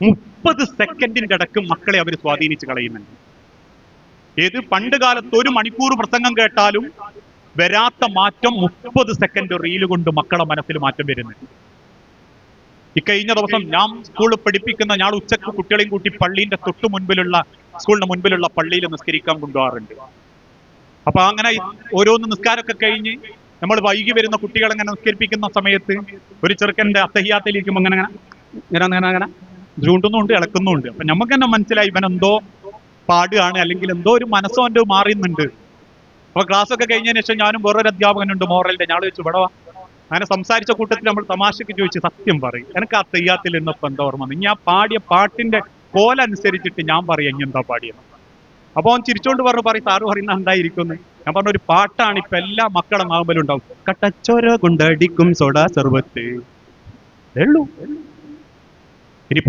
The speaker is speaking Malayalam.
30 സെക്കൻഡിന്റെ ഇടക്ക് മക്കളെ അവർ സ്വാധീനിച്ച് കളയുന്നുണ്ട്. ഏത് പണ്ട് കാലത്ത് 1 മണിക്കൂർ പ്രസംഗം കേട്ടാലും വരാത്ത മാറ്റം 30 സെക്കൻഡ് റീല് കൊണ്ട് മക്കളെ മനസ്സിൽ മാറ്റം വരുന്നുണ്ട്. ഇക്കഴിഞ്ഞ ദിവസം ഞാൻ സ്കൂളിൽ പഠിപ്പിക്കുന്ന ഞാൻ ഉച്ചക്ക് കുട്ടികളെയും കൂട്ടി പള്ളീന്റെ തൊട്ട് മുൻപിലുള്ള സ്കൂളിന്റെ മുൻപിലുള്ള പള്ളിയിൽ നിസ്കരിക്കാൻ കൊണ്ടുപോകാറുണ്ട്. അപ്പൊ അങ്ങനെ ഓരോന്ന് നിസ്കാരമൊക്കെ കഴിഞ്ഞ് നമ്മൾ വൈകി വരുന്ന കുട്ടികളെ അങ്ങനെ നിസ്കരിപ്പിക്കുന്ന സമയത്ത് ഒരു ചെറുക്കന്റെ അത്തഹിയാത്തിലിരിക്കുമ്പോൾ അങ്ങനെ ചൂണ്ടുന്നുണ്ട്, ഇളക്കുന്നുണ്ട്. അപ്പൊ നമുക്ക് തന്നെ മനസ്സിലായി ഇവൻ എന്തോ പാടുകയാണ്, അല്ലെങ്കിൽ എന്തോ ഒരു മനസ്സോ എന്തോ മാറിയുന്നുണ്ട്. അപ്പൊ ക്ലാസ് ഒക്കെ കഴിഞ്ഞതിന് ശേഷം ഞാനും വേറൊരു അധ്യാപകനുണ്ട് മോറലിന്റെ, ഞാൻ ചോദിച്ചു ഇവിടെ അങ്ങനെ സംസാരിച്ച കൂട്ടത്തിൽ നമ്മൾ തമാശക്ക് ചോദിച്ചു, സത്യം പറയും എനിക്ക് ആ തെയ്യാത്തിൽ ഇന്നപ്പോ എന്താ ഓർമ്മ, ഞാൻ പാടിയ പാട്ടിന്റെ കോലനുസരിച്ചിട്ട് ഞാൻ പറയാം ഇനി എന്താ പാടിയത്. അപ്പൊ അവൻ ചിരിച്ചോണ്ട് പറയും സാറ് പറയുന്ന എന്തായിരിക്കും. ഞാൻ പറഞ്ഞ ഒരു പാട്ടാണ് ഇപ്പൊ എല്ലാ മക്കളെ നാമ്പലും ഉണ്ടാവും, കട്ടച്ചോര കൊണ്ടടിക്കും സോഡാ സർവത്ത്. ഇനി